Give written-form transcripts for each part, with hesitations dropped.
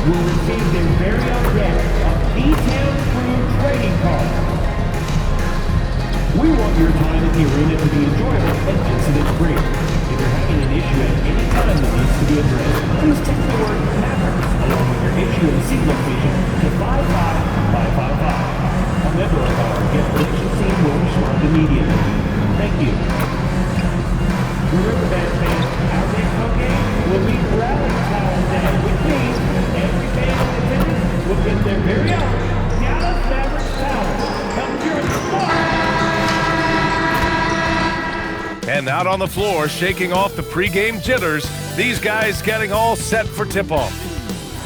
will receive their very own deck of detailed crew trading cards. We want your time at the arena to be enjoyable and incident-free. If you're having an issue at any time that needs to be addressed, please text the word Mavericks along with your issue and seat location to 55555. A member of our guest relations team will respond immediately. Thank you. Remember that, fans, our next home game will be rally towel day, which means every fan in attendance will get their very own Dallas Mavericks towel. Come join the squad. And out on the floor, shaking off the pregame jitters, these guys getting all set for tip-off.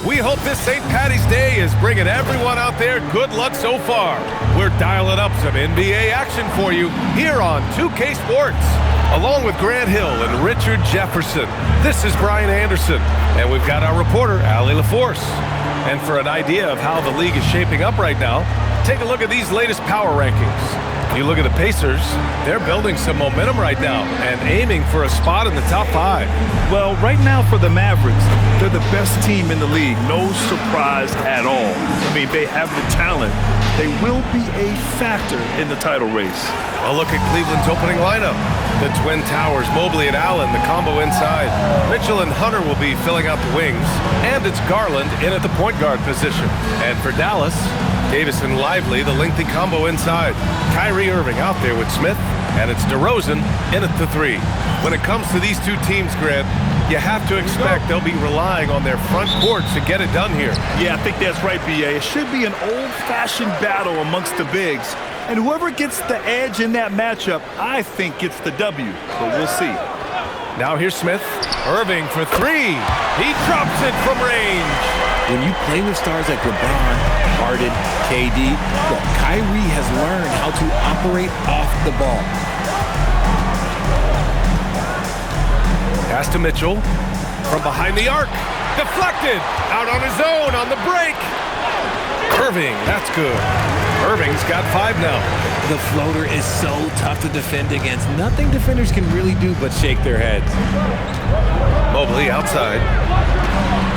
We hope this St. Patty's Day is bringing everyone out there good luck so far. We're dialing up some NBA action for you here on 2K Sports. Along with Grant Hill and Richard Jefferson, this is Brian Anderson, and we've got our reporter, Allie LaForce. And for an idea of how the league is shaping up right now, take a look at these latest power rankings. You look at the Pacers, they're building some momentum right now and aiming for a spot in the top 5. Well, right now for the Mavericks, they're the best team in the league. No surprise at all. I mean, they have the talent. They will be a factor in the title race. A look at Cleveland's opening lineup. The Twin Towers, Mobley and Allen, the combo inside. Mitchell and Hunter will be filling out the wings. And it's Garland in at the point guard position. And for Dallas, Davis and Lively, the lengthy combo inside. Kyrie Irving out there with Smith, and it's DeRozan in at the 3. When it comes to these two teams, Grant, you have to expect they'll be relying on their front court to get it done here. Yeah, I think that's right, B.A. It should be an old-fashioned battle amongst the bigs. And whoever gets the edge in that matchup, I think gets the W. But we'll see. Now here's Smith. Irving for 3. He drops it from range. When you play with stars like LeBron, Harden, KD, look, Kyrie has learned how to operate off the ball. Pass to Mitchell from behind the arc. Deflected. Out on his own on the break. Irving, that's good. Irving's got 5 now. The floater is so tough to defend against. Nothing defenders can really do but shake their heads. Mobley outside.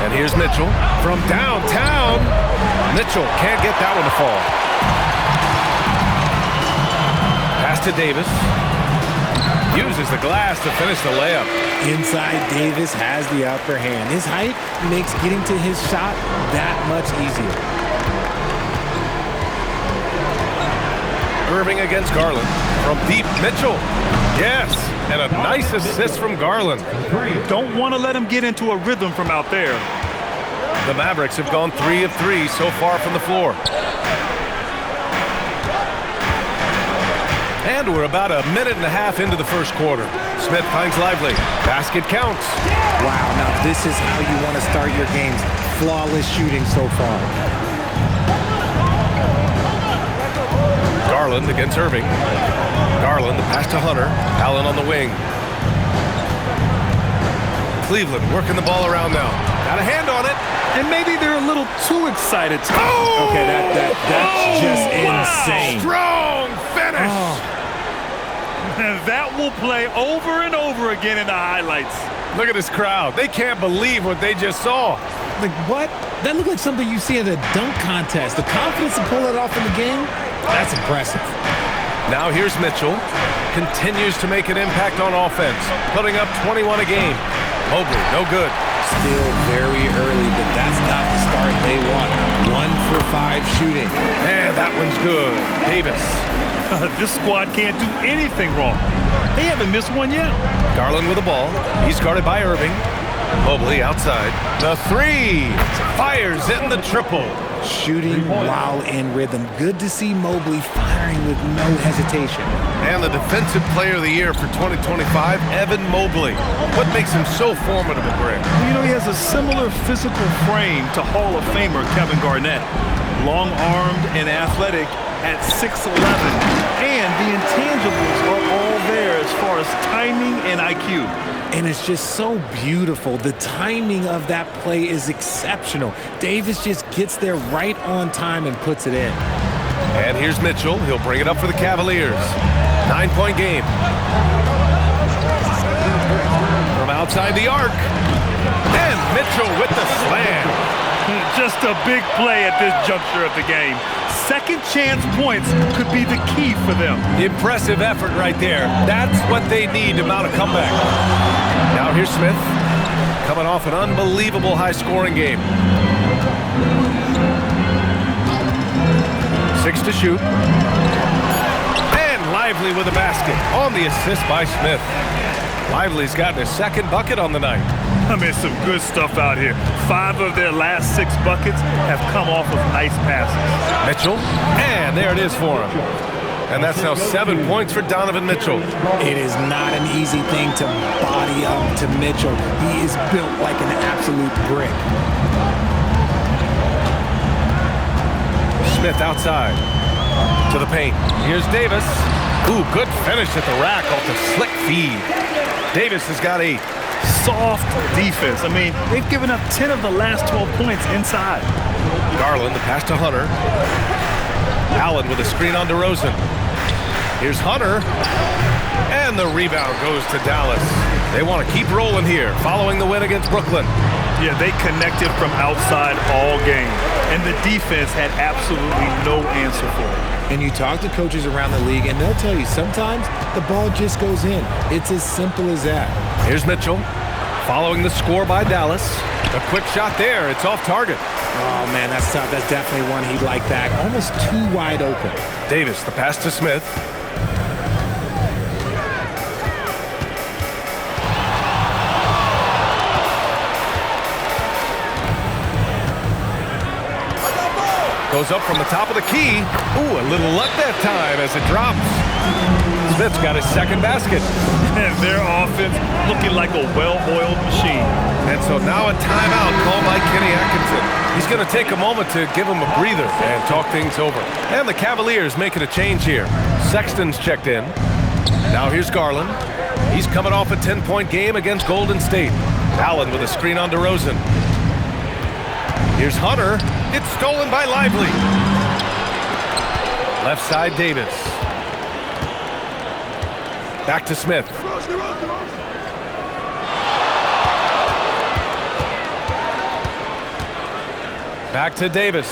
And here's Mitchell from downtown. Mitchell can't get that one to fall. Pass to Davis. Uses the glass to finish the layup. Inside, Davis has the upper hand. His height makes getting to his shot that much easier. Irving against Garland. From deep, Mitchell. Yes, and a nice assist from Garland. Don't want to let him get into a rhythm from out there. The Mavericks have gone 3 of 3 so far from the floor. And we're about a minute and a half into the first quarter. Smith finds Lively. Basket counts. Wow, now this is how you want to start your games. Flawless shooting so far. Garland against Irving. Garland, the pass to Hunter. Allen on the wing. Cleveland working the ball around now. Got a hand on it. And maybe they're a little too excited. Oh! Okay, that's just insane. Strong finish. That will play over and over again in the highlights. Look at this crowd. They can't believe what they just saw. Like, what? That looked like something you see at a dunk contest. The confidence to pull it off in the game, that's impressive. Now here's Mitchell. Continues to make an impact on offense. Putting up 21 a game. Mobley, no good. Still very early, but that's not the start they want. 1 for 5 shooting. And that one's good. Davis. This squad can't do anything wrong. They haven't missed one yet. Garland with the ball. He's guarded by Irving. Mobley outside. The 3. Fires in the triple. Shooting while in rhythm. Good to see Mobley firing with no hesitation. And the Defensive Player of the Year for 2025, Evan Mobley. What makes him so formidable, Greg? You know, he has a similar physical frame to Hall of Famer Kevin Garnett. Long-armed and athletic at 6'11". And the intangibles are all there as far as timing and IQ. And it's just so beautiful. The timing of that play is exceptional. Davis just gets there right on time and puts it in. And here's Mitchell. He'll bring it up for the Cavaliers. 9-point game. From outside the arc. And Mitchell with the slam. a big play at this juncture of the game. Second chance points could be the key for them. Impressive effort right there. That's what they need to mount a comeback. Now here's Smith, coming off an unbelievable high-scoring game. 6 to shoot. And Lively with a basket on the assist by Smith. Lively's gotten his second bucket on the night. I mean, some good stuff out here. 5 of their last 6 buckets have come off of nice passes. Mitchell, and there it is for him. And that's now 7 points for Donovan Mitchell. It is not an easy thing to body up to Mitchell. He is built like an absolute brick. Smith outside to the paint. Here's Davis. Ooh, good finish at the rack off the slick feed. Davis has got 8. Soft defense. I mean, they've given up 10 of the last 12 points inside. Garland, the pass to Hunter. Allen with a screen on DeRozan. Here's Hunter. And the rebound goes to Dallas. They want to keep rolling here, following the win against Brooklyn. Yeah, they connected from outside all game. And the defense had absolutely no answer for it. And you talk to coaches around the league, and they'll tell you sometimes the ball just goes in. It's as simple as that. Here's Mitchell, following the score by Dallas. A quick shot there. It's off target. Oh, man, that's tough. That's definitely one he'd like back. Almost too wide open. Davis, the pass to Smith. Goes up from the top of the key. Ooh, a little luck that time as it drops. Smith's got his second basket. And their offense looking like a well-oiled machine. And so now a timeout called by Kenny Atkinson. He's going to take a moment to give him a breather and talk things over. And the Cavaliers making a change here. Sexton's checked in. Now here's Garland. He's coming off a 10-point game against Golden State. Allen with a screen on DeRozan. Here's Hunter. It's stolen by Lively. Left side, Davis. Back to Smith. Back to Davis.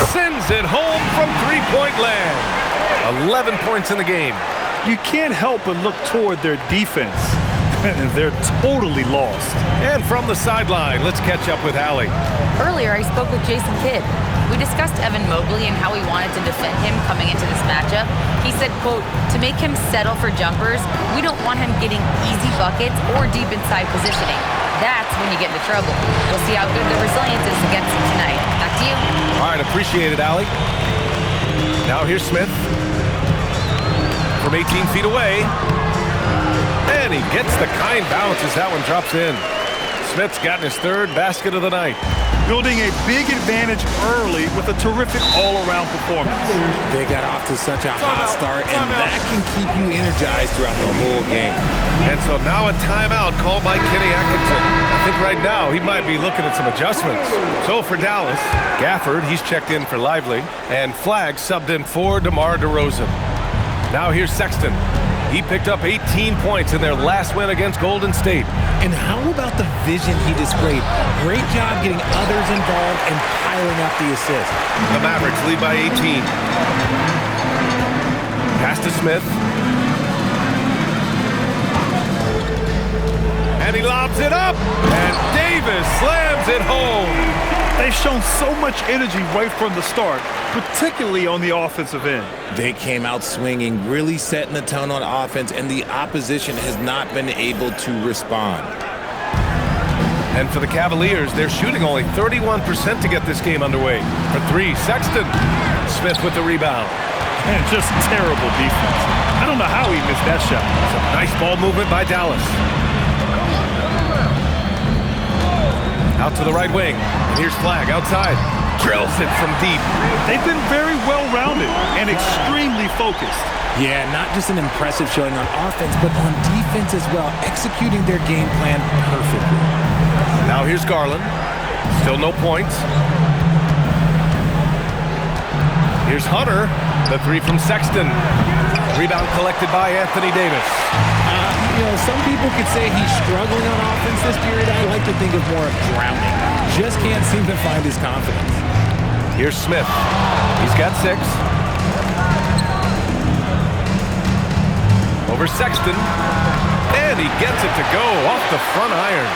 Sends it home from three-point land. 11 points in the game. You can't help but look toward their defense. They're totally lost. And from the sideline, let's catch up with Allie. Earlier, I spoke with Jason Kidd. We discussed Evan Mobley and how we wanted to defend him coming into this matchup. He said, quote, to make him settle for jumpers, we don't want him getting easy buckets or deep inside positioning. That's when you get into trouble. We'll see how good the resilience is against him tonight. Back to you. All right, appreciate it, Allie. Now here's Smith. From 18 feet away. And he gets the kind bounce as that one drops in. Smith's gotten his third basket of the night. Building a big advantage early with a terrific all-around performance. They got off to such a hot start, and that can keep you energized throughout the whole game. And so now a timeout called by Kenny Atkinson. I think right now he might be looking at some adjustments. So for Dallas, Gafford, he's checked in for Lively, and Flagg subbed in for DeMar DeRozan. Now here's Sexton. He picked up 18 points in their last win against Golden State. And how about the vision he displayed? Great job getting others involved and piling up the assists. The Mavericks lead by 18. Pass to Smith. And he lobs it up. And Davis slams it home. They've shown so much energy right from the start, particularly on the offensive end. They came out swinging, really setting the tone on offense, and the opposition has not been able to respond. And for the Cavaliers, they're shooting only 31% to get this game underway. For three, Sexton. Smith with the rebound. And just terrible defense. I don't know how he missed that shot. Some nice ball movement by Dallas. Out to the right wing. And here's Flagg outside. Drills it from deep. They've been very well-rounded and extremely focused. Yeah, not just an impressive showing on offense, but on defense as well, executing their game plan perfectly. Now here's Garland. Still no points. Here's Hunter. The three from Sexton. Rebound collected by Anthony Davis. Some people could say he's struggling on offense this period. I like to think of more of drowning. Just can't seem to find his confidence. Here's Smith. He's got 6. Over Sexton. And he gets it to go off the front iron.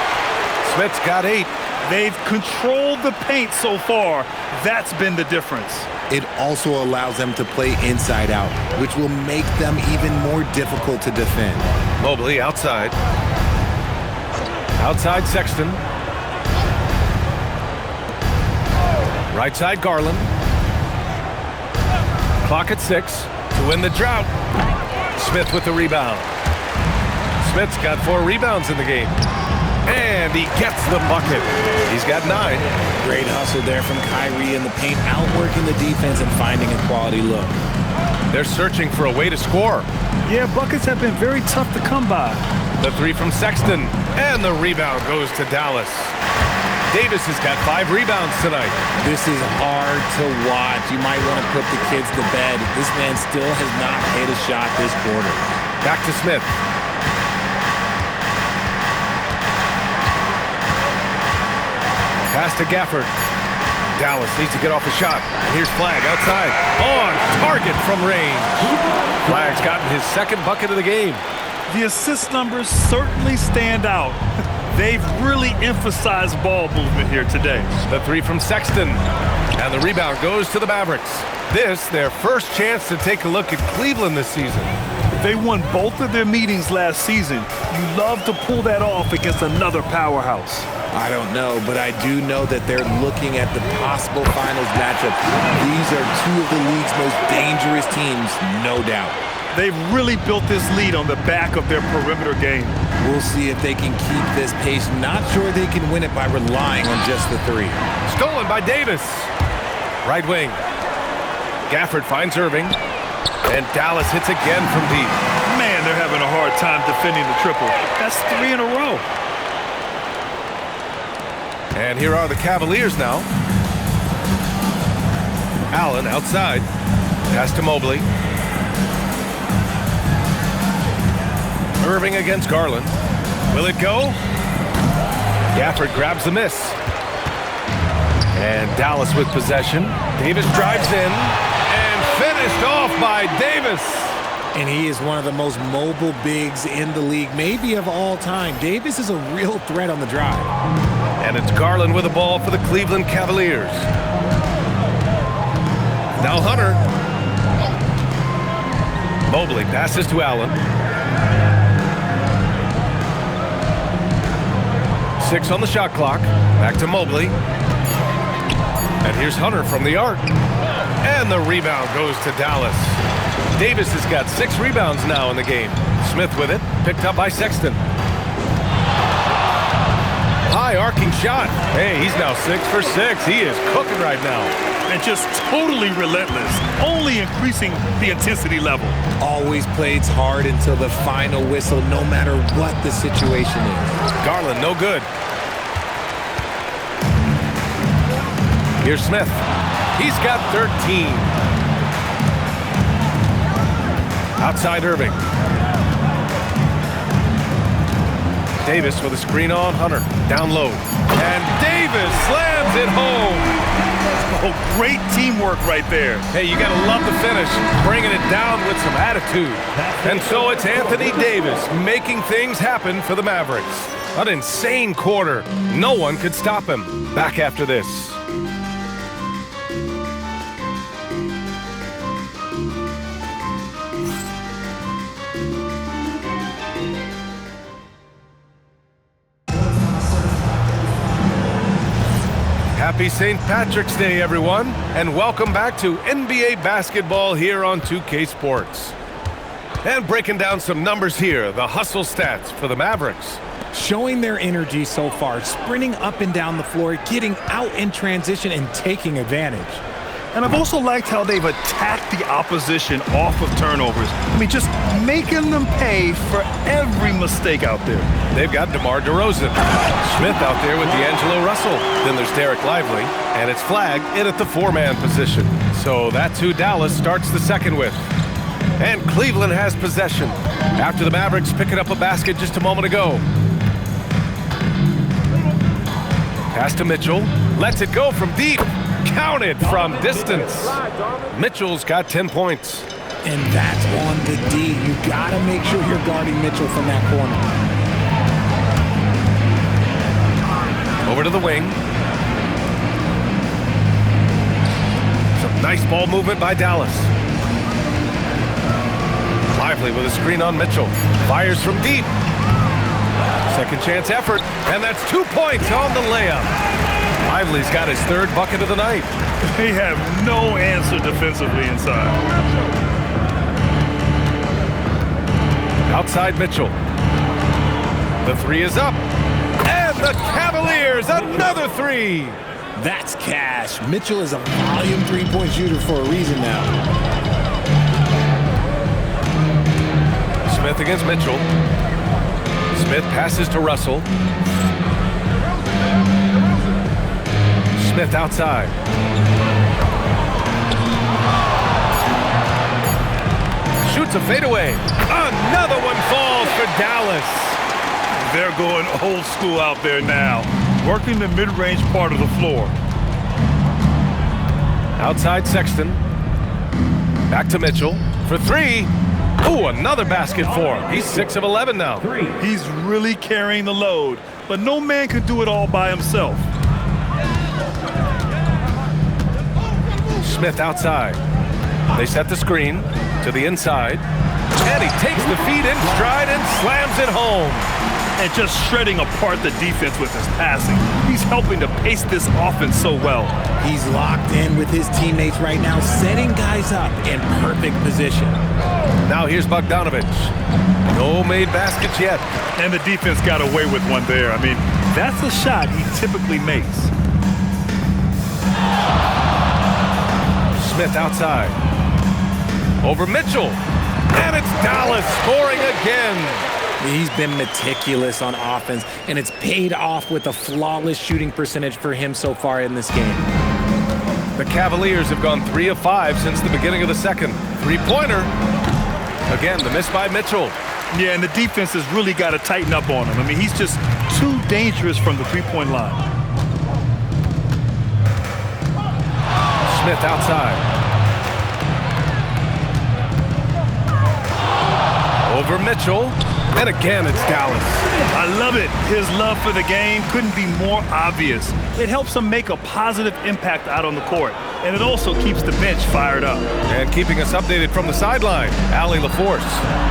Smith's got 8. They've controlled the paint so far. That's been the difference. It also allows them to play inside out, which will make them even more difficult to defend. Mobley outside. Outside Sexton. Right side Garland. Clock at 6 to win the drought. Smith with the rebound. Smith's got 4 rebounds in the game. And he gets the bucket. He's got 9. Great hustle there from Kyrie in the paint, outworking the defense and finding a quality look. They're searching for a way to score. Yeah, buckets have been very tough to come by. The 3 from Sexton. And the rebound goes to Dallas. Davis has got 5 rebounds tonight. This is hard to watch. You might want to put the kids to bed. This man still has not hit a shot this quarter. Back to Smith. Pass to Gafford. Dallas needs to get off a shot. And here's Flagg outside. On target from range. Flagg's gotten his 2nd bucket of the game. The assist numbers certainly stand out. They've really emphasized ball movement here today. The 3 from Sexton. And the rebound goes to the Mavericks. This, their first chance to take a look at Cleveland this season. They won both of their meetings last season. You love to pull that off against another powerhouse. I don't know, but I do know that they're looking at the possible finals matchup. These are 2 of the league's most dangerous teams, no doubt. They've really built this lead on the back of their perimeter game. We'll see if they can keep this pace. Not sure they can win it by relying on just the 3. Stolen by Davis. Right wing. Gafford finds Irving. And Dallas hits again from deep. Man, they're having a hard time defending the triple. That's 3 in a row. And here are the Cavaliers now. Allen outside. Pass to Mobley. Irving against Garland. Will it go? Gafford grabs the miss. And Dallas with possession. Davis drives in. And finished off by Davis. And he is one of the most mobile bigs in the league, maybe of all time. Davis is a real threat on the drive. And it's Garland with the ball for the Cleveland Cavaliers. Now Hunter. Mobley passes to Allen. 6 on the shot clock. Back to Mobley. And here's Hunter from the arc. And the rebound goes to Dallas. Davis has got 6 rebounds now in the game. Smith with it. Picked up by Sexton. High arcing shot. Hey, he's now 6 for 6. He is cooking right now. And just totally relentless, only increasing the intensity level. Always plays hard until the final whistle, no matter what the situation is. Garland, no good. Here's Smith. He's got 13. Outside Irving. Davis with a screen on Hunter. Down low. And Davis slams it home. Oh, great teamwork right there. Hey, you got to love the finish. Bringing it down with some attitude. And so it's Anthony Davis making things happen for the Mavericks. An insane quarter. No one could stop him. Back after this. Happy St. Patrick's Day, everyone, and welcome back to NBA basketball here on 2K Sports. And breaking down some numbers here, the hustle stats for the Mavericks. Showing their energy so far, sprinting up and down the floor, getting out in transition, and taking advantage. And I've also liked how they've attacked the opposition off of turnovers. I mean, just making them pay for every mistake out there. They've got DeMar DeRozan. Smith out there with D'Angelo Russell. Then there's Derek Lively. And it's Flagg in at the 4-man position. So that's who Dallas starts the second with. And Cleveland has possession after the Mavericks picking up a basket just a moment ago. Pass to Mitchell. Lets it go from deep. Counted from distance. Mitchell's got 10 points. And that's on the D. You got to make sure you're guarding Mitchell from that corner. Over to the wing. Some nice ball movement by Dallas. Lively with a screen on Mitchell. Fires from deep. Second chance effort. And that's 2 points on the layup. Lively's got his third bucket of the night. They have no answer defensively inside. Outside Mitchell. The three is up. And the Cavaliers, another three. That's cash. Mitchell is a volume three-point shooter for a reason now. Smith against Mitchell. Smith passes to Russell. Smith outside. Shoots a fadeaway. Another one falls for Dallas. They're going old school out there now, working the mid-range part of the floor. Outside Sexton. Back to Mitchell for three. Ooh, another basket for him. He's 6 of 11 now. He's really carrying the load, but no man can do it all by himself. Smith outside. They set the screen to the inside. And he takes the feed in stride and slams it home. And just shredding apart the defense with his passing. He's helping to pace this offense so well. He's locked in with his teammates right now, setting guys up in perfect position. Now here's Bogdanovich. No made baskets yet. And the defense got away with one there. I mean, that's a shot he typically makes. Smith outside. Over Mitchell. And it's Dallas scoring again. He's been meticulous on offense, and it's paid off with a flawless shooting percentage for him so far in this game. The Cavaliers have gone 3 of 5 since the beginning of the second. Three-pointer. Again, the miss by Mitchell. Yeah, and the defense has really got to tighten up on him. I mean, he's just too dangerous from the three-point line. Smith outside. Over Mitchell. And again, it's Dallas. I love it. His love for the game couldn't be more obvious. It helps him make a positive impact out on the court. And it also keeps the bench fired up. And keeping us updated from the sideline, Allie LaForce.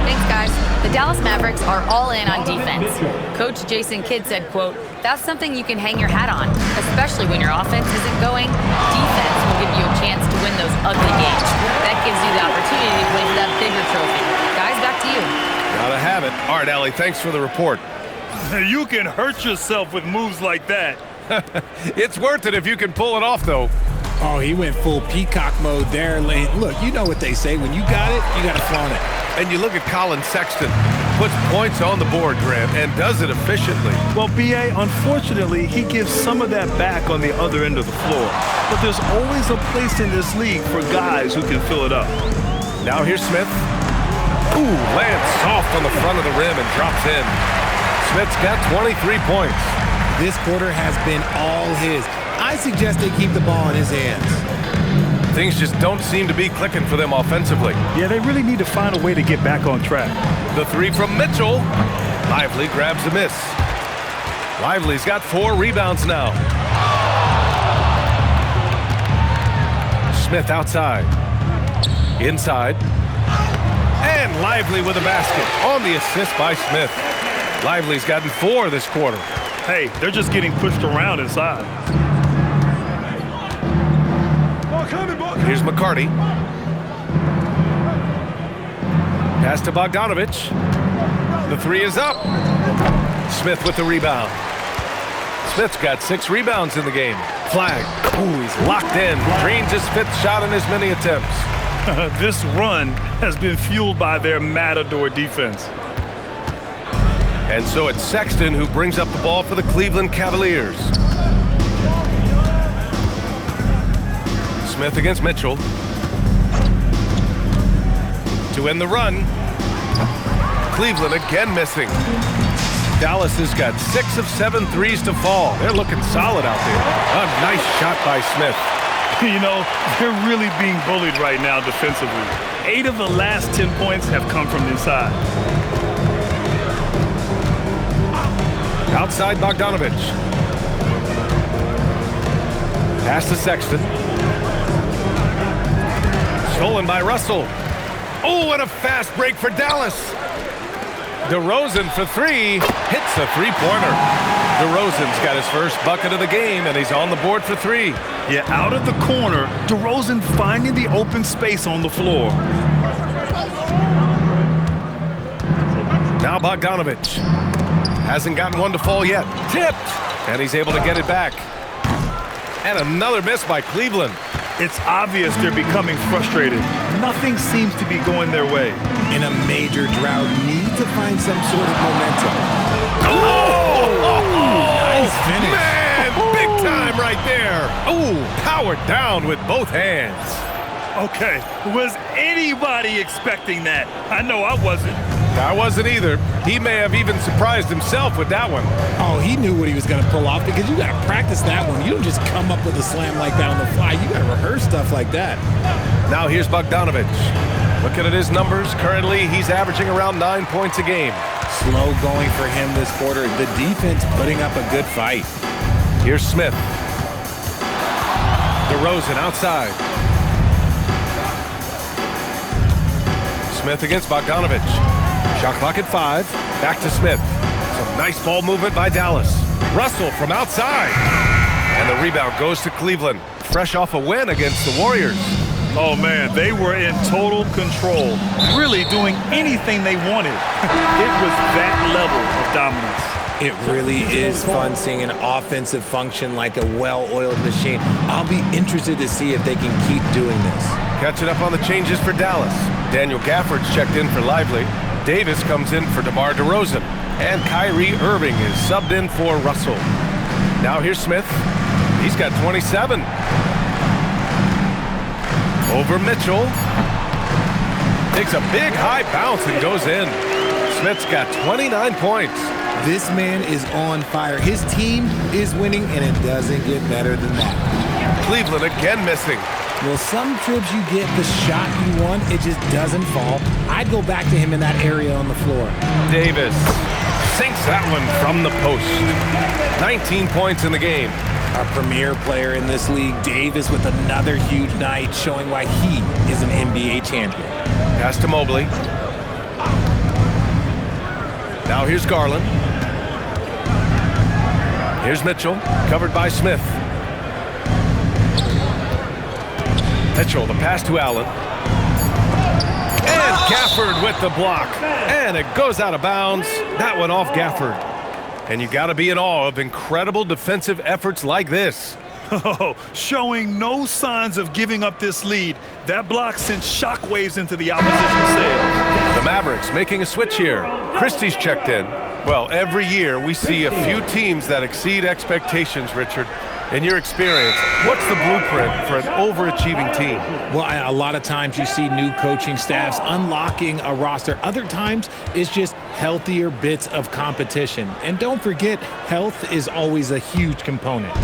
Thanks, guys. The Dallas Mavericks are all in on defense. Coach Jason Kidd said, quote, "That's something you can hang your hat on, especially when your offense isn't going. Defense will give you a chance to win those ugly games. That gives you the opportunity to play for that bigger trophy." Guys, back to you. Gotta have it. All right, Allie, thanks for the report. You can hurt yourself with moves like that. It's worth it if you can pull it off, though. Oh, he went full peacock mode there. Look, you know what they say. When you got it, you got to flaunt it. And you look at Colin Sexton. Puts points on the board, Grant, and does it efficiently. Well, B.A., unfortunately, he gives some of that back on the other end of the floor. But there's always a place in this league for guys who can fill it up. Now here's Smith. Ooh, lands soft on the front of the rim and drops in. Smith's got 23 points. This quarter has been all his. I suggest they keep the ball in his hands. Things just don't seem to be clicking for them offensively. Yeah, they really need to find a way to get back on track. The three from Mitchell. Lively grabs the miss. Lively's got 4 rebounds now. Smith outside. Inside. And Lively with a basket on the assist by Smith. Lively's gotten 4 this quarter. Hey, they're just getting pushed around inside. Here's McCarty. Pass to Bogdanovich. The three is up. Smith with the rebound. Smith's got 6 rebounds in the game. Flag. Ooh, he's locked in. Drains his 5th shot in as many attempts. This run has been fueled by their matador defense. And so it's Sexton who brings up the ball for the Cleveland Cavaliers. Smith against Mitchell. to end the run. Cleveland again missing. Dallas has got 6 of 7 threes to fall. They're looking solid out there. A nice shot by Smith. You know, they're really being bullied right now defensively. 8 of the last 10 points have come from inside. Outside Bogdanovich. Pass to Sexton. Stolen by Russell. Oh, and a fast break for Dallas. DeRozan for 3, hits a three-pointer. DeRozan's got his first bucket of the game, and he's on the board for 3. Yeah, out of the corner, DeRozan finding the open space on the floor. Now Bogdanovich. Hasn't gotten one to fall yet. Tipped, and he's able to get it back. And another miss by Cleveland. It's obvious they're becoming frustrated. Nothing seems to be going their way. In a major drought, need to find some sort of momentum. Nice finish. Man, big time right there. Oh, powered down with both hands. Okay, was anybody expecting that? I know I wasn't. I wasn't either. He may have even surprised himself with that one. Oh, he knew what he was going to pull off because you got to practice that one. You don't just come up with a slam like that on the fly. You got to rehearse stuff like that. Now here's Bogdanovich. Looking at his numbers, currently he's averaging around 9 points a game. Slow going for him this quarter. The defense putting up a good fight. Here's Smith. DeRozan outside. Smith against Bogdanovich. Shot clock at 5. Back to Smith. Some nice ball movement by Dallas. Russell from outside. And the rebound goes to Cleveland. Fresh off a win against the Warriors. Oh, man, they were in total control. Really doing anything they wanted. It was that level of dominance. It really is fun seeing an offensive function like a well-oiled machine. I'll be interested to see if they can keep doing this. Catching up on the changes for Dallas. Daniel Gafford's checked in for Lively. Davis comes in for DeMar DeRozan. And Kyrie Irving is subbed in for Russell. Now here's Smith. He's got 27. Over Mitchell. Takes a big high bounce and goes in. Smith's got 29 points. This man is on fire. His team is winning, and it doesn't get better than that. Cleveland again missing. Well, some trips you get the shot you want, it just doesn't fall. I'd go back to him in that area on the floor. Davis sinks that one from the post. 19 points in the game. Our premier player in this league, Davis, with another huge night, showing why he is an NBA champion. Pass to Mobley. Now here's Garland. Here's Mitchell, covered by Smith. Mitchell, the pass to Allen. And Gafford with the block. And it goes out of bounds. That one off Gafford. And you got to be in awe of incredible defensive efforts like this. Oh, showing no signs of giving up this lead. That block sent shockwaves into the opposition sail. The Mavericks making a switch here. Christie's checked in. Well, every year we see a few teams that exceed expectations, Richard. In your experience, what's the blueprint for an overachieving team? Well, a lot of times you see new coaching staffs unlocking a roster. Other times it's just healthier bits of competition. And don't forget, health is always a huge component.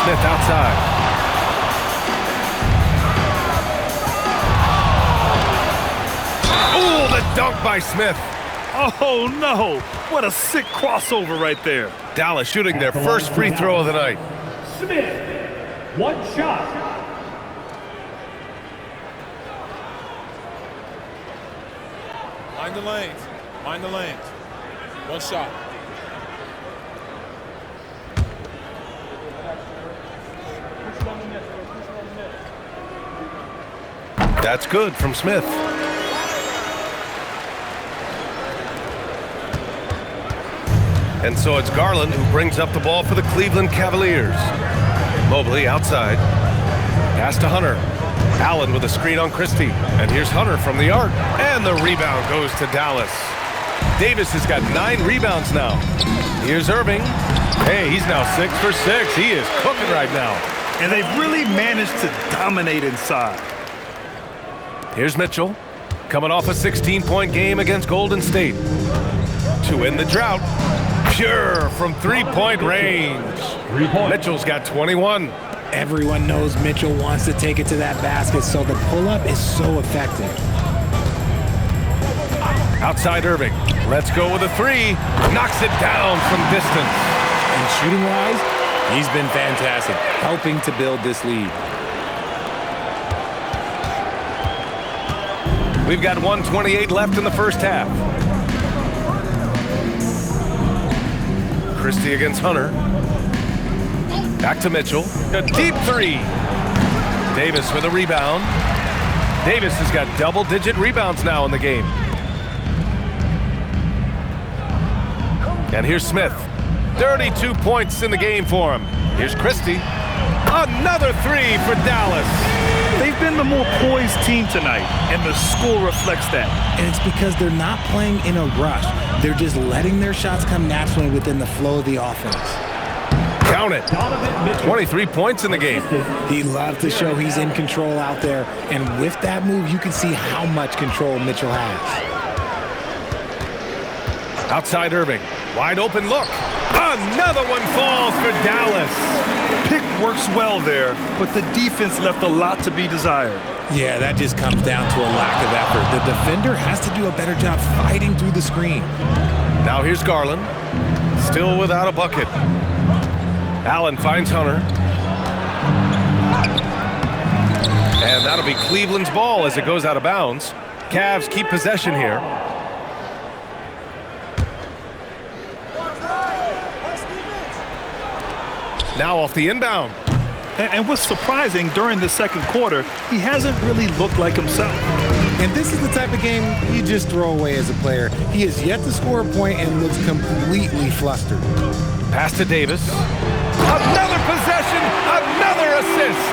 Smith outside. Oh, the dunk by Smith. Oh, no. What a sick crossover right there. Dallas shooting their first free throw of the night. Smith, one shot. Mind the lanes. Mind the lanes. One shot. That's good from Smith. And so it's Garland who brings up the ball for the Cleveland Cavaliers. Mobley outside. Pass to Hunter. Allen with a screen on Christie. And here's Hunter from the arc. And the rebound goes to Dallas. Davis has got 9 rebounds now. Here's Irving. Hey, he's now 6 for 6. He is cooking right now. And they've really managed to dominate inside. Here's Mitchell, coming off a 16-point game against Golden State. To end the drought, pure from three-point range. Mitchell's got 21. Everyone knows Mitchell wants to take it to that basket, so the pull-up is so effective. Outside Irving, let's go with a three. Knocks it down from distance. And shooting-wise, he's been fantastic, helping to build this lead. We've got 1:28 left in the first half. Christie against Hunter. Back to Mitchell. A deep three. Davis with a rebound. Davis has got double-digit rebounds now in the game. And here's Smith. 32 points in the game for him. Here's Christie. Another three for Dallas. They've been the more poised team tonight, and the score reflects that. And it's because they're not playing in a rush. They're just letting their shots come naturally within the flow of the offense. Count it. 23 points in the game. He loves to show he's in control out there. And with that move, you can see how much control Mitchell has. Outside Irving. Wide open look. Another one falls for Dallas. Pick works well there, but the defense left a lot to be desired. Yeah, that just comes down to a lack of effort. The defender has to do a better job fighting through the screen. Now here's Garland. Still without a bucket. Allen finds Hunter. And that'll be Cleveland's ball as it goes out of bounds. Cavs keep possession here. Now off the inbound. And what's surprising, during the second quarter, he hasn't really looked like himself. And this is the type of game you just throw away as a player. He has yet to score a point and looks completely flustered. Pass to Davis. Another possession, another assist.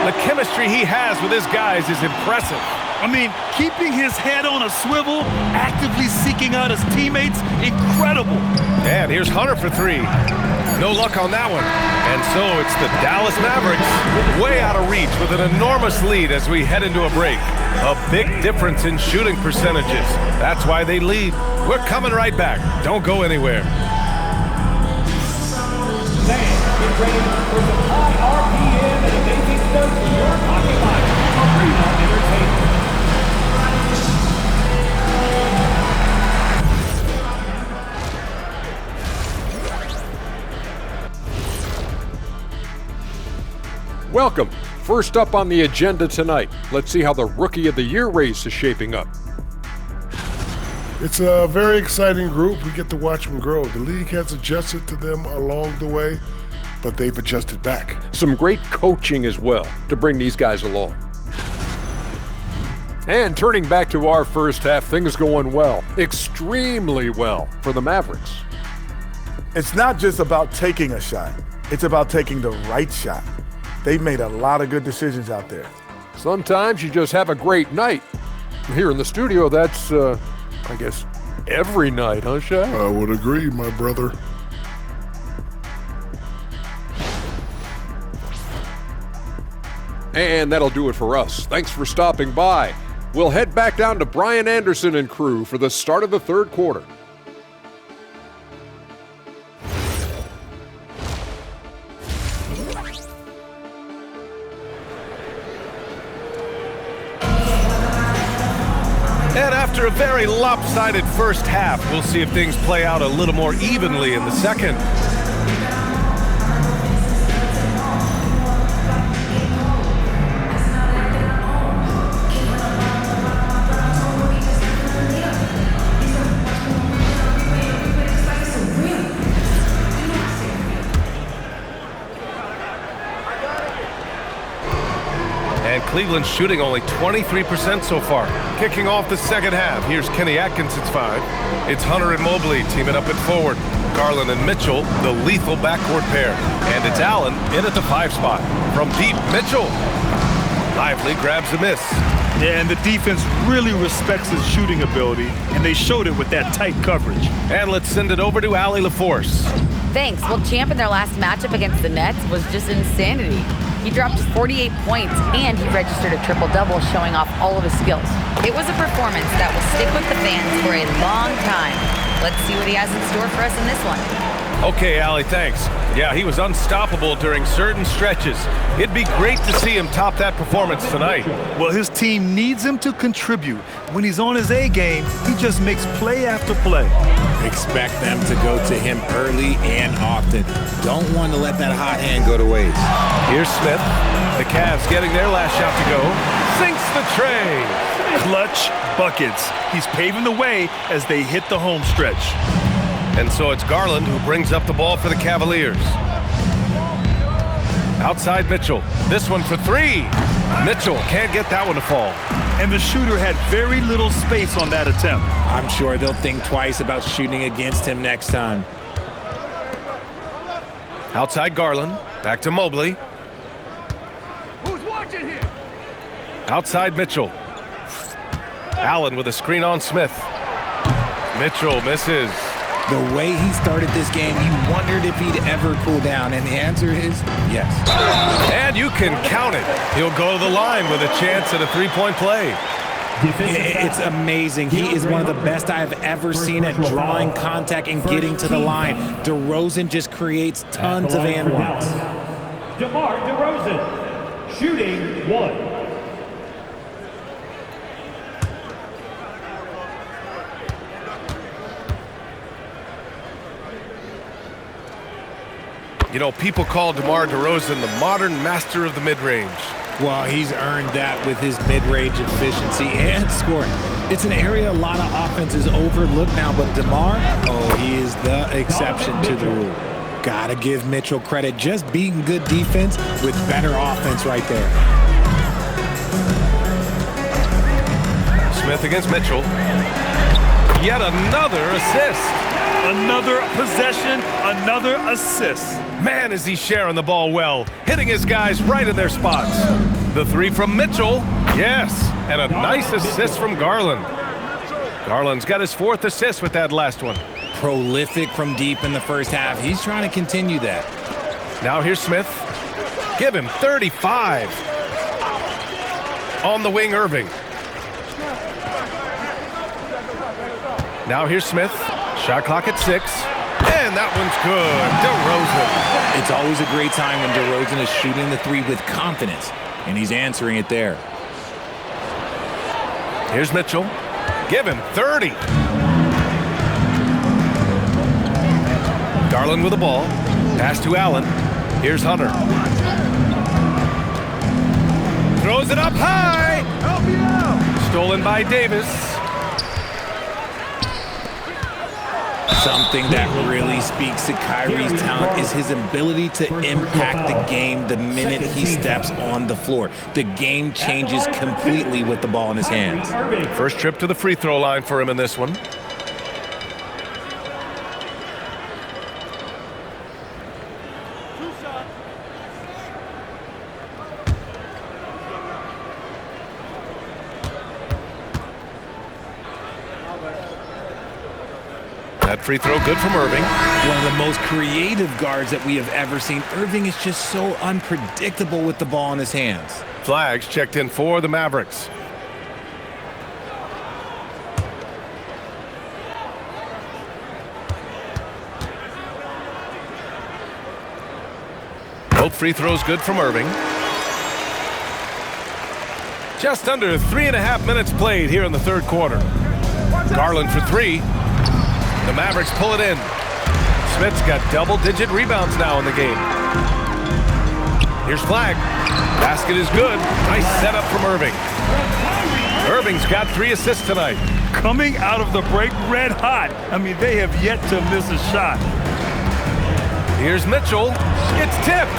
The chemistry he has with his guys is impressive. I mean, keeping his head on a swivel, actively seeking out his teammates, incredible. And here's Hunter for three. No luck on that one. And so it's the Dallas Mavericks way out of reach with an enormous lead as we head into a break. A big difference in shooting percentages. That's why they lead. We're coming right back. Don't go anywhere. Fans, get ready for some high RPM and amazing stuff for your pocket line. Arena Entertainment. Welcome. First up on the agenda tonight, let's see how the Rookie of the Year race is shaping up. It's a very exciting group. We get to watch them grow. The league has adjusted to them along the way, but they've adjusted back. Some great coaching as well to bring these guys along. And turning back to our first half, things going well, extremely well for the Mavericks. It's not just about taking a shot. It's about taking the right shot. They've made a lot of good decisions out there. Sometimes you just have a great night. Here in the studio, that's, I guess, every night, huh, Shaq? I would agree, my brother. And that'll do it for us. Thanks for stopping by. We'll head back down to Brian Anderson and crew for the start of the third quarter. And after a very lopsided first half, we'll see if things play out a little more evenly in the second. And Cleveland's shooting only 23% so far. Kicking off the second half, here's Kenny Atkinson's five. It's Hunter and Mobley teaming up at forward. Garland and Mitchell, the lethal backcourt pair. And it's Allen in at the 5 spot. From deep, Mitchell. Lively grabs a miss. Yeah, and the defense really respects his shooting ability, and they showed it with that tight coverage. And let's send it over to Allie LaForce. Thanks. Well, Champ in their last matchup against the Nets was just insanity. He dropped 48 points, and he registered a triple-double, showing off all of his skills. It was a performance that will stick with the fans for a long time. Let's see what he has in store for us in this one. Okay, Allie, thanks. Yeah, he was unstoppable during certain stretches. It'd be great to see him top that performance tonight. Well, his team needs him to contribute. When he's on his A game, he just makes play after play. Expect them to go to him early and often. Don't want to let that hot hand go to waste. Here's Smith. The Cavs getting their last shot to go. Sinks the tray. Clutch buckets. He's paving the way as they hit the home stretch. And so it's Garland who brings up the ball for the Cavaliers. Outside Mitchell. This one for three. Mitchell can't get that one to fall. And the shooter had very little space on that attempt. I'm sure they'll think twice about shooting against him next time. Outside Garland. Back to Mobley. Who's watching here? Outside Mitchell. Allen with a screen on Smith. Mitchell misses. The way he started this game, you wondered if he'd ever cool down, and the answer is yes. And you can count it. He'll go to the line with a chance at a three-point play. It's amazing. He is one of the best I have ever seen at drawing contact and getting to the line. DeRozan just creates tons of and ones. DeMar DeRozan, shooting one. You know, people call DeMar DeRozan the modern master of the mid-range. Well, he's earned that with his mid-range efficiency and scoring. It's an area a lot of offenses overlook now, but DeMar, he is the exception to the rule. Gotta give Mitchell credit, just beating good defense with better offense right there. Smith against Mitchell. Yet another assist. Another possession, another assist. Man, is he sharing the ball well, hitting his guys right in their spots. The three from Mitchell, yes, and a nice assist from Garland. Garland's got his fourth assist with that last one. Prolific from deep in the first half. He's trying to continue that. Now here's Smith. Give him 35. On the wing, Irving. Now here's Smith. Shot clock at 6. And that one's good. DeRozan. It's always a great time when DeRozan is shooting the three with confidence, and he's answering it there. Here's Mitchell. Give him 30. Garland with the ball. Pass to Allen. Here's Hunter. Throws it up high. Help me out. Stolen by Davis. Something that really speaks to Kyrie's talent is his ability to impact the game the minute he steps on the floor. The game changes completely with the ball in his hands. First trip to the free throw line for him in this one. That free throw good from Irving. One of the most creative guards that we have ever seen. Irving is just so unpredictable with the ball in his hands. Flags checked in for the Mavericks. Both free throws good from Irving. Just under 3.5 minutes played here in the third quarter. Garland for three. The Mavericks pull it in. Smith's got double-digit rebounds now in the game. Here's Flag. Basket is good. Nice setup from Irving. Irving's got 3 assists tonight. Coming out of the break red hot. I mean, they have yet to miss a shot. Here's Mitchell. It's tipped.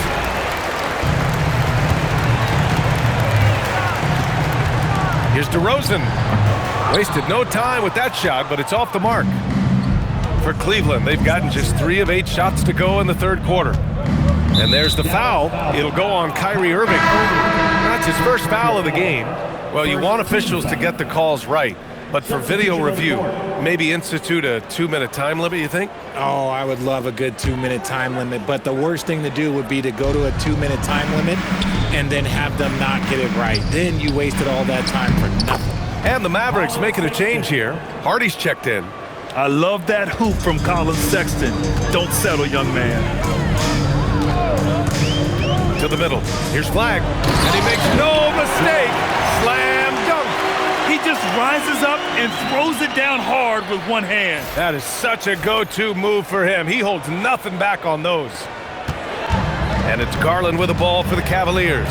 Here's DeRozan. Wasted no time with that shot, but it's off the mark. For Cleveland, they've gotten just 3 of 8 shots to go in the third quarter. And there's the foul. It'll go on Kyrie Irving. That's his first foul of the game. Well, you want officials to get the calls right. But for video review, maybe institute a 2-minute time limit, you think? Oh, I would love a good 2-minute time limit, but the worst thing to do would be to go to a 2-minute time limit and then have them not get it right. Then you wasted all that time for nothing. And the Mavericks making a change here. Hardy's checked in. I love that hoop from Colin Sexton. Don't settle, young man. To the middle. Here's Flag. And he makes no mistake. Slam dunk. He just rises up and throws it down hard with one hand. That is such a go-to move for him. He holds nothing back on those. And it's Garland with the ball for the Cavaliers.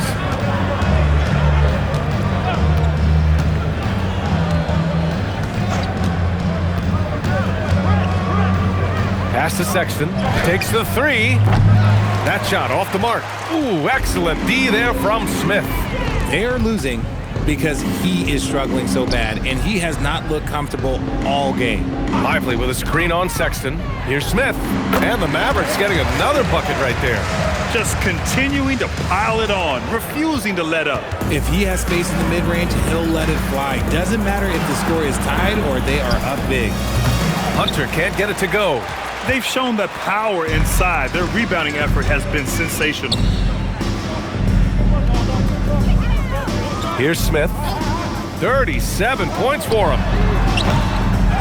Pass to Sexton. Takes the three. That shot off the mark. Ooh, excellent D there from Smith. They're losing because he is struggling so bad, and he has not looked comfortable all game. Lively with a screen on Sexton. Here's Smith. And the Mavericks getting another bucket right there. Just continuing to pile it on, refusing to let up. If he has space in the mid-range, he'll let it fly. Doesn't matter if the score is tied or they are up big. Hunter can't get it to go. They've shown the power inside. Their rebounding effort has been sensational. Here's Smith. 37 points for him.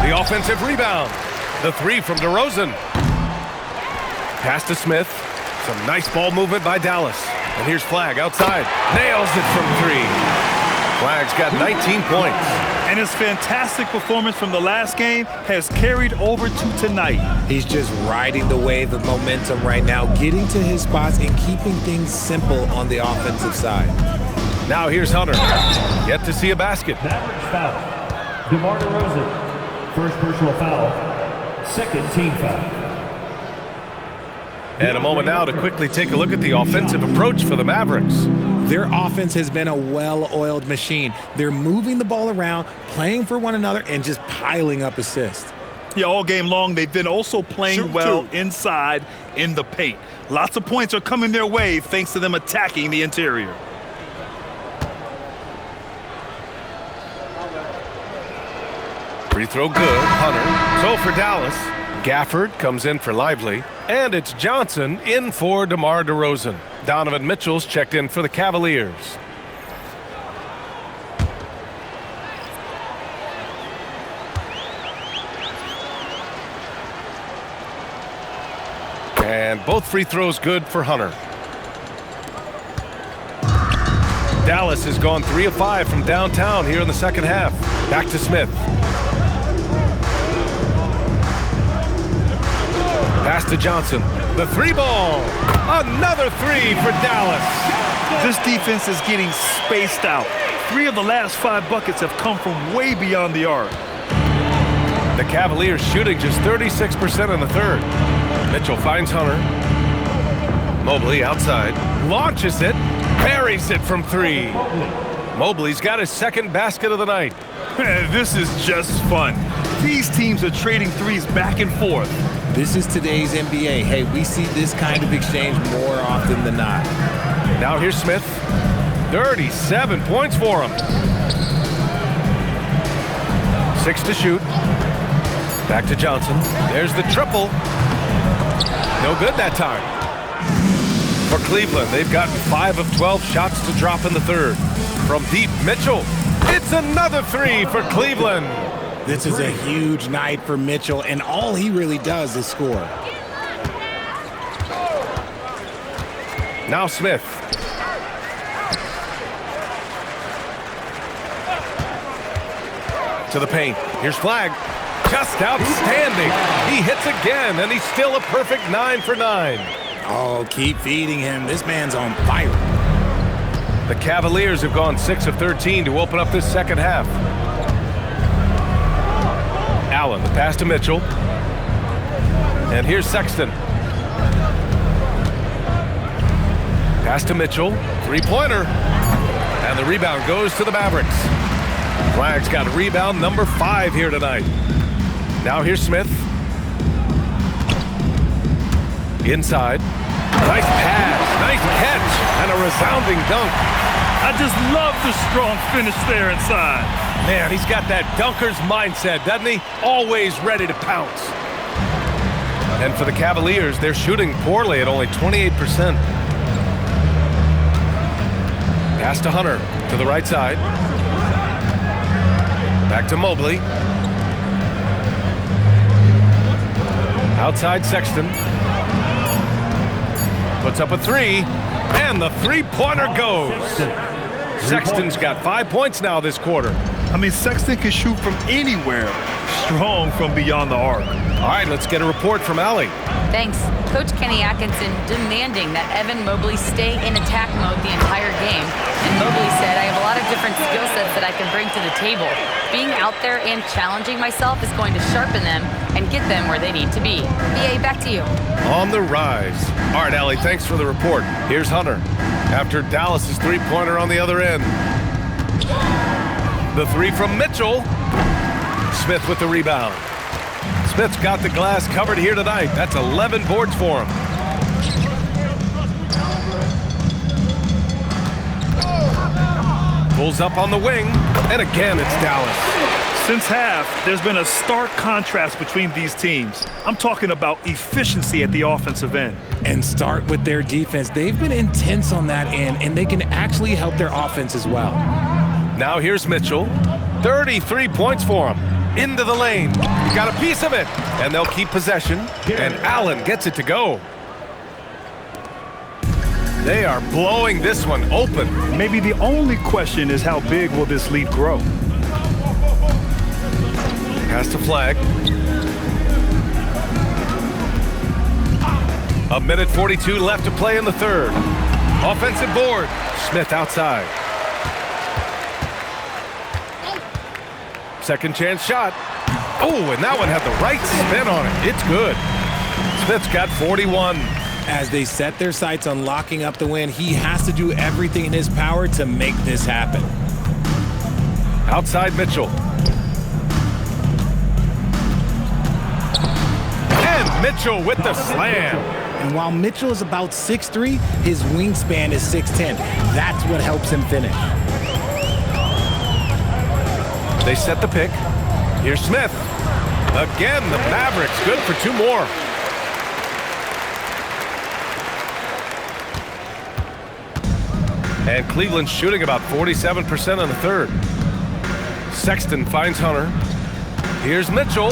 The offensive rebound. The three from DeRozan. Pass to Smith. Some nice ball movement by Dallas. And here's Flag outside. Nails it from three. Flag's got 19 points. And his fantastic performance from the last game has carried over to tonight. He's just riding the wave of momentum right now, getting to his spots and keeping things simple on the offensive side. Now here's Hunter. Yet to see a basket. Average foul. DeMar DeRozan. First personal foul. Second team foul. And a moment now to quickly take a look at the offensive approach for the Mavericks. Their offense has been a well-oiled machine. They're moving the ball around, playing for one another, and just piling up assists. Yeah, all game long, they've been also playing well inside in the paint. Lots of points are coming their way thanks to them attacking the interior. Free throw good. Hunter. So for Dallas, Gafford comes in for Lively. And it's Johnson in for DeMar DeRozan. Donovan Mitchell's checked in for the Cavaliers. And both free throws good for Hunter. Dallas has gone 3 of 5 from downtown here in the second half. Back to Smith. Pass to Johnson. The three ball. Another three for Dallas. This defense is getting spaced out. 3 of the last 5 buckets have come from way beyond the arc. The Cavaliers shooting just 36% in the third. Mitchell finds Hunter. Mobley outside. Launches it. Buries it from 3. Mobley's got his second basket of the night. This is just fun. These teams are trading threes back and forth. This is today's NBA. Hey, we see this kind of exchange more often than not. Now here's Smith. 37 points for him. 6 to shoot. Back to Johnson. There's the triple. No good that time. For Cleveland, they've gotten 5 of 12 shots to drop in the third. From deep, Mitchell. It's another 3 for Cleveland. This is a huge night for Mitchell, and all he really does is score. Now Smith. To the paint. Here's Flag. Just outstanding. He hits again, and he's still a perfect 9 for 9. Oh, keep feeding him. This man's on fire. The Cavaliers have gone 6 of 13 to open up this second half. Allen, the pass to Mitchell. And here's Sexton. Pass to Mitchell. Three-pointer. And the rebound goes to the Mavericks. Flag's got rebound number 5 here tonight. Now here's Smith. Inside. Nice pass. Nice catch. And a resounding dunk. I just love the strong finish there inside. Man, he's got that dunker's mindset, doesn't he? Always ready to pounce. And for the Cavaliers, they're shooting poorly at only 28%. Pass to Hunter to the right side. Back to Mobley. Outside Sexton. Puts up a three, and the three-pointer goes. Sexton's got 5 points now this quarter. I mean, Sexton can shoot from anywhere, strong from beyond the arc. All right, let's get a report from Allie. Thanks. Coach Kenny Atkinson demanding that Evan Mobley stay in attack mode the entire game. And Mobley said, I have a lot of different skill sets that I can bring to the table. Being out there and challenging myself is going to sharpen them and get them where they need to be. BA, back to you. On the rise. All right, Allie, thanks for the report. Here's Hunter. After Dallas's three-pointer on the other end. The three from Mitchell. Smith with the rebound. Smith's got the glass covered here tonight. That's 11 boards for him. Pulls up on the wing, and again it's Dallas. Since half, there's been a stark contrast between these teams. I'm talking about efficiency at the offensive end. And start with their defense. They've been intense on that end, and they can actually help their offense as well. Now here's Mitchell. 33 points for him. Into the lane. Got a piece of it. And they'll keep possession. And Allen gets it to go. They are blowing this one open. Maybe the only question is how big will this lead grow? Pass to Flag. A minute 42 left to play in the third. Offensive board. Smith outside. Second chance shot. Oh, and that one had the right spin on it. It's good. Smith's got 41. As they set their sights on locking up the win, he has to do everything in his power to make this happen. Outside Mitchell. And Mitchell with the slam. And while Mitchell is about 6'3", his wingspan is 6'10". That's what helps him finish. They set the pick. Here's Smith. Again, the Mavericks good for two more. And Cleveland's shooting about 47% in the third. Sexton finds Hunter. Here's Mitchell.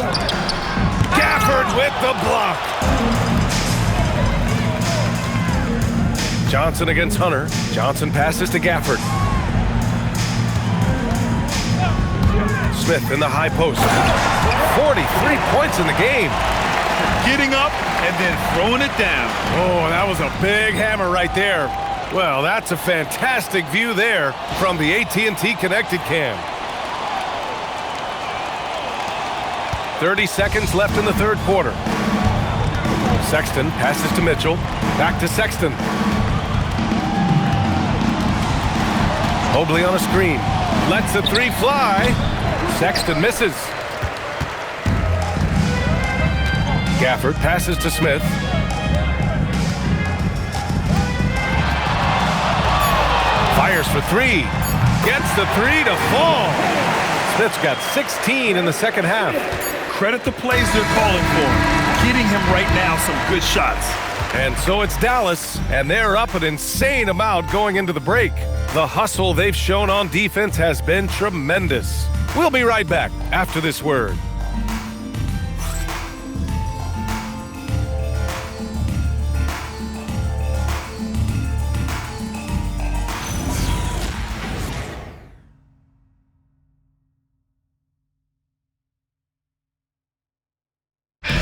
Gafford with the block. Johnson against Hunter. Johnson passes to Gafford. Smith in the high post. 43 points in the game. Getting up and then throwing it down. Oh, that was a big hammer right there. Well, that's a fantastic view there from the AT&T Connected Cam. 30 seconds left in the third quarter. Sexton passes to Mitchell. Back to Sexton. Mobley on a screen. Lets the three fly. Sexton misses. Gafford passes to Smith. Fires for three. Gets the three to fall. Smith's got 16 in the second half. Credit the plays they're calling for. Getting him right now some good shots. And so it's Dallas, and they're up an insane amount going into the break. The hustle they've shown on defense has been tremendous. We'll be right back after this word.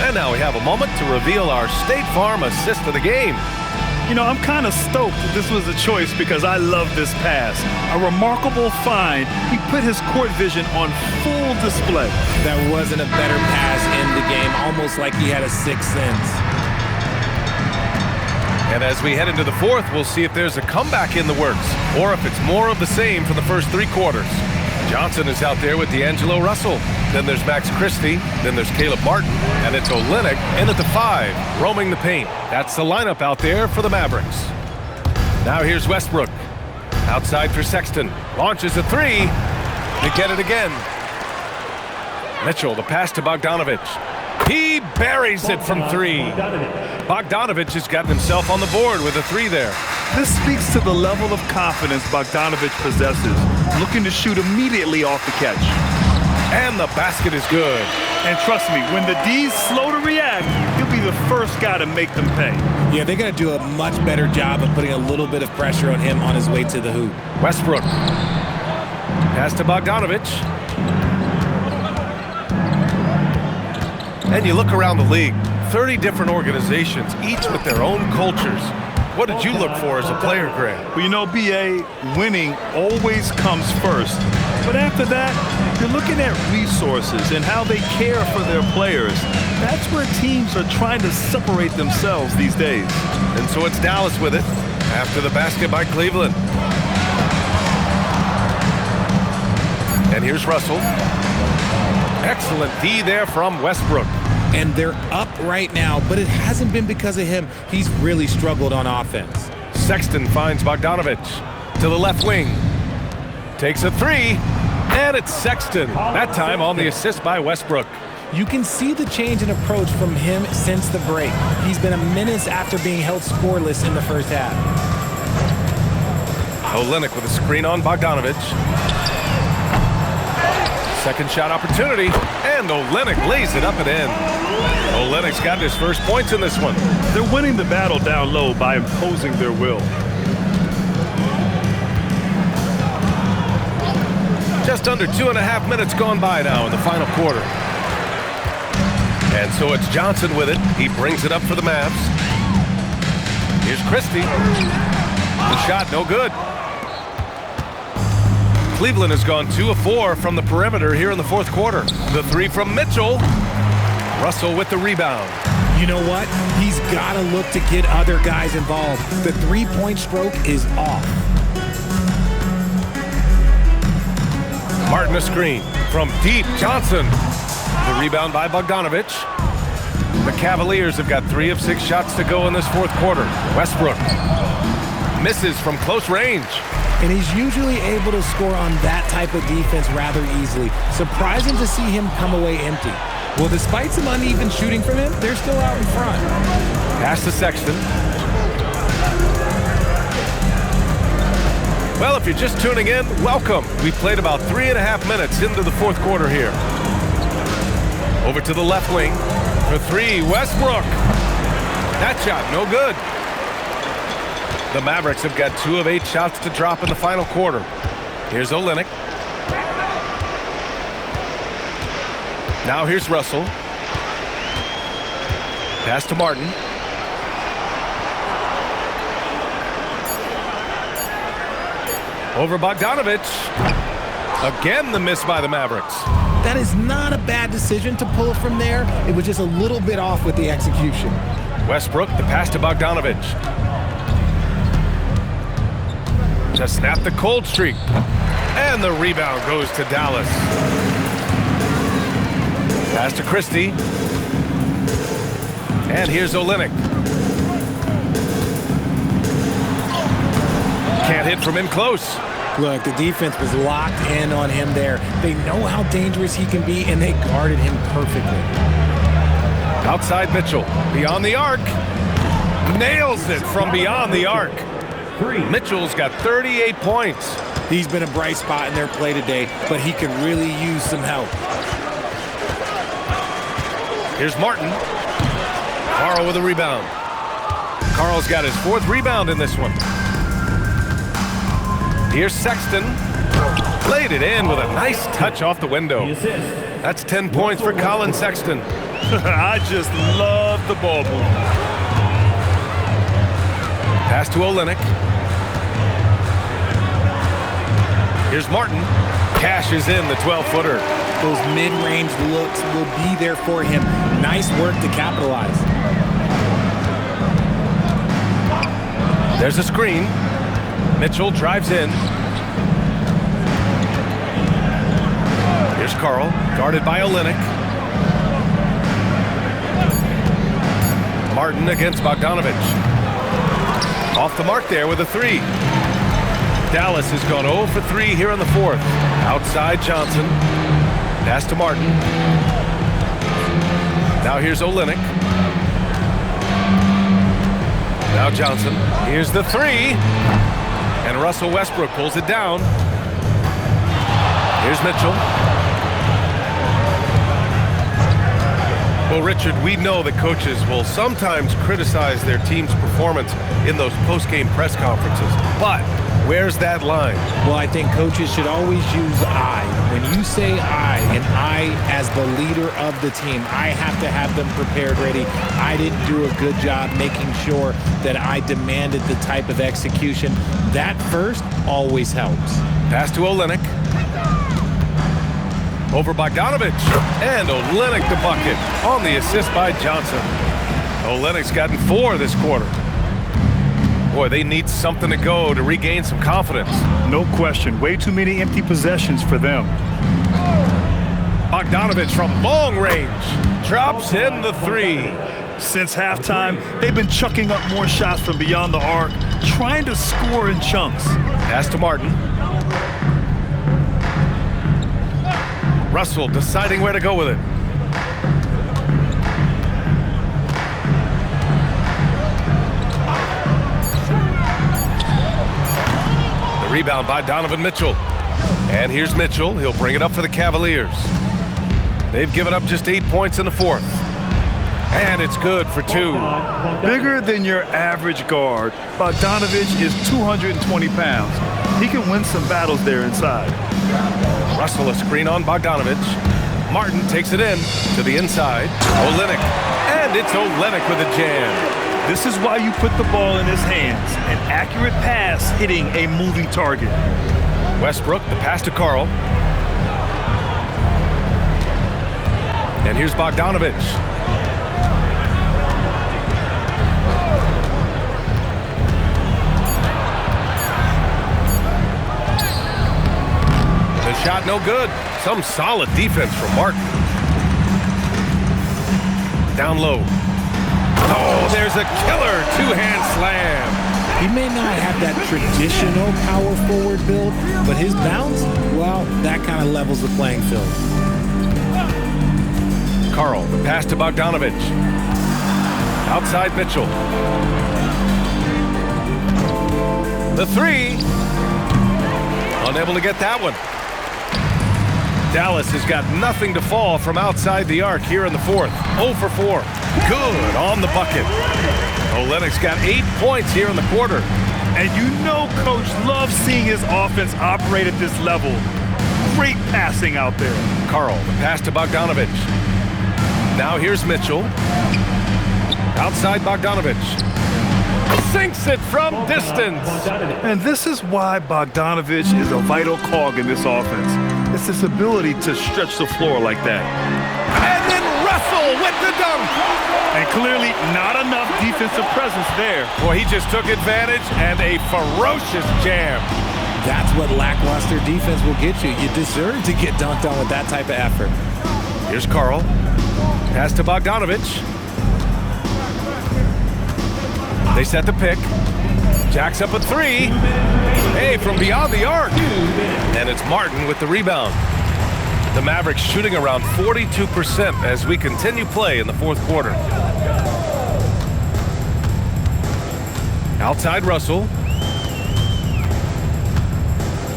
And now we have a moment to reveal our State Farm assist of the game. You know, I'm kind of stoked that this was a choice because I love this pass. A remarkable find. He put his court vision on full display. That wasn't a better pass in the game, almost like he had a sixth sense. And as we head into the fourth, we'll see if there's a comeback in the works or if it's more of the same for the first three quarters. Johnson is out there with D'Angelo Russell. Then there's Max Christie. Then there's Caleb Martin. And it's Olynyk in at the 5, roaming the paint. That's the lineup out there for the Mavericks. Now here's Westbrook. Outside for Sexton. Launches a three. They get it again. Mitchell, the pass to Bogdanovich. He buries it from three. Bogdanovich has gotten himself on the board with a three there. This speaks to the level of confidence Bogdanovich possesses, looking to shoot immediately off the catch. And the basket is good. And trust me, when the D's slow to react, he'll be the first guy to make them pay. Yeah, they're going to do a much better job of putting a little bit of pressure on him on his way to the hoop. Westbrook. Pass to Bogdanovich. And you look around the league, 30 different organizations, each with their own cultures. What did you look for as a player, Greg? Well, you know, BA, winning always comes first. But after that, you're looking at resources and how they care for their players. That's where teams are trying to separate themselves these days. And so it's Dallas with it after the basket by Cleveland. And here's Russell. Excellent D there from Westbrook. And they're up right now, but it hasn't been because of him. He's really struggled on offense. Sexton finds Bogdanovich to the left wing. Takes a three, and it's Sexton. That time on the assist by Westbrook. You can see the change in approach from him since the break. He's been a menace after being held scoreless in the first half. Olynyk with a screen on Bogdanovich. Second shot opportunity, and Olynyk lays it up and in. Olynyk's got his first points in this one. They're winning the battle down low by imposing their will. Just under 2.5 minutes gone by now in the final quarter. And so it's Johnson with it. He brings it up for the Mavs. Here's Christie. The shot, no good. Cleveland has gone 2 of 4 from the perimeter here in the fourth quarter. The three from Mitchell. Russell with the rebound. You know what? He's got to look to get other guys involved. The three-point stroke is off. Martin a screen from deep. Johnson. The rebound by Bogdanovich. The Cavaliers have got 3 of 6 shots to go in this fourth quarter. Westbrook misses from close range. And he's usually able to score on that type of defense rather easily. Surprising to see him come away empty. Well, despite some uneven shooting from him, they're still out in front. Pass to Sexton. Well, if you're just tuning in, welcome. We played about 3.5 minutes into the fourth quarter here. Over to the left wing for three, Westbrook. That shot, no good. The Mavericks have got 2 of 8 shots to drop in the final quarter. Here's Olynyk. Now here's Russell. Pass to Martin. Over Bogdanovich. Again, the miss by the Mavericks. That is not a bad decision to pull from there. It was just a little bit off with the execution. Westbrook, the pass to Bogdanovich. To snap the cold streak. And the rebound goes to Dallas. Pass to Christie. And here's Olynyk. Can't hit from in close. Look, the defense was locked in on him there. They know how dangerous he can be, and they guarded him perfectly. Outside Mitchell. Beyond the arc. Nails it from beyond the arc. Mitchell's got 38 points. He's been a bright spot in their play today, but he could really use some help. Here's Martin. Carl with a rebound. Carl's got his 4th rebound in this one. Here's Sexton. Laid it in with a nice touch off the window. That's 10 points for Colin Sexton. I just love the ball move. Pass to Olynyk. Here's Martin. Cashes in the 12-footer. Those mid-range looks will be there for him. Nice work to capitalize. There's a screen. Mitchell drives in. Here's Carl, guarded by Olynyk. Martin against Bogdanovich. Off the mark there with a three. Dallas has gone 0 for 3 here in the fourth. Outside Johnson. Pass to Martin. Now here's Olynyk. Now Johnson. Here's the three. And Russell Westbrook pulls it down. Here's Mitchell. Well, Richard, we know that coaches will sometimes criticize their team's performance in those post-game press conferences. But where's that line? Well, I think coaches should always use I. When you say I, and I as the leader of the team, I have to have them prepared, ready. I didn't do a good job making sure that I demanded the type of execution. That first always helps. Pass to Olynyk. Over Bogdanovich. And Olynyk the bucket on the assist by Johnson. Olynyk's gotten 4 this quarter. Boy, they need something to go to regain some confidence. No question. Way too many empty possessions for them. Bogdanovich from long range drops in the 3. Since halftime, they've been chucking up more shots from beyond the arc, trying to score in chunks. Pass to Martin. Russell deciding where to go with it. The rebound by Donovan Mitchell. And here's Mitchell. He'll bring it up for the Cavaliers. They've given up just 8 points in the 4th. And it's good for 2. Bigger than your average guard, Bogdanovich is 220 pounds. He can win some battles there inside. Russell a screen on Bogdanovich. Martin takes it in to the inside. Olynyk. And it's Olynyk with a jam. This is why you put the ball in his hands. An accurate pass hitting a moving target. Westbrook, the pass to Karl. And here's Bogdanovich. The shot no good. Some solid defense from Martin. Down low. Oh, there's a killer two-hand slam. He may not have that traditional power forward build, but his bounce, well, that kind of levels the playing field. Karl, the pass to Bogdanovich. Outside Mitchell. The 3. Unable to get that one. Dallas has got nothing to fall from outside the arc here in the 4th. 0 for 4. Good on the bucket. Olynyk's got 8 points here in the quarter. And you know Coach loves seeing his offense operate at this level. Great passing out there. Karl, the pass to Bogdanovich. Now here's Mitchell. Outside Bogdanovich. Sinks it from distance. And this is why Bogdanovich is a vital cog in this offense. It's his ability to stretch the floor like that. And then Russell with the dunk. And clearly not enough defensive presence there. Well, he just took advantage and a ferocious jam. That's what lackluster defense will get you. You deserve to get dunked on with that type of effort. Here's Karl. Pass to Bogdanovich. They set the pick. Jacks up a 3. Hey, from beyond the arc. And it's Martin with the rebound. The Mavericks shooting around 42% as we continue play in the 4th quarter. Outside Russell.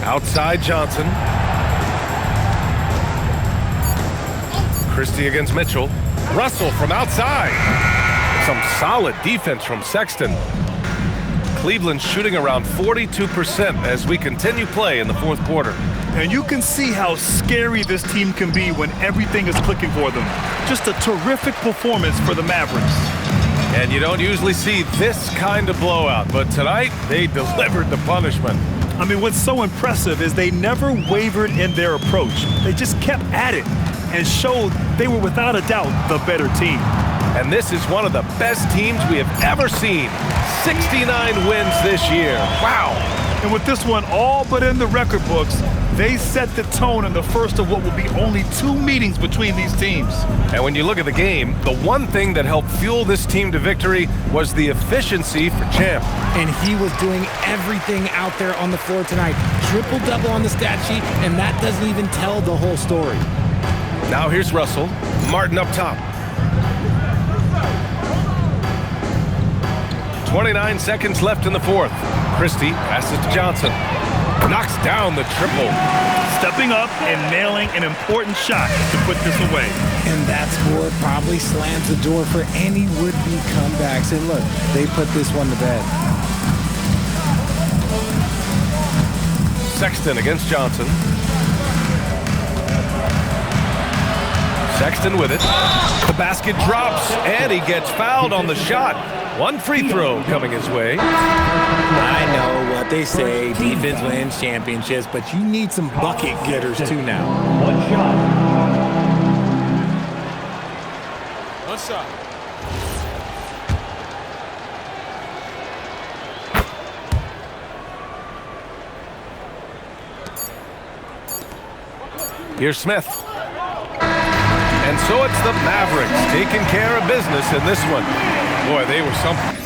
Outside Johnson. Christie against Mitchell. Russell from outside. Some solid defense from Sexton. Cleveland shooting around 42% as we continue play in the 4th quarter. And you can see how scary this team can be when everything is clicking for them. Just a terrific performance for the Mavericks. And you don't usually see this kind of blowout, but tonight they delivered the punishment. I mean, what's so impressive is they never wavered in their approach. They just kept at it and showed they were without a doubt the better team. And this is one of the best teams we have ever seen. 69 wins this year. Wow. And with this one all but in the record books, they set the tone in the first of what will be only 2 meetings between these teams. And when you look at the game, the one thing that helped fuel this team to victory was the efficiency for Champ. And he was doing everything out there on the floor tonight. Triple-double on the stat sheet, and that doesn't even tell the whole story. Now here's Russell. Martin up top. 29 seconds left in the fourth. Christie passes to Johnson. Knocks down the triple. Stepping up and nailing an important shot to put this away. And that score probably slams the door for any would-be comebacks. And look, they put this one to bed. Sexton against Johnson. Sexton with it. The basket drops, and he gets fouled on the shot. 1 free throw coming his way. I know what they say, defense wins championships, but you need some bucket getters too now. 1 shot. What's up? Here's Smith. And so it's the Mavericks taking care of business in this one. Boy, they were something.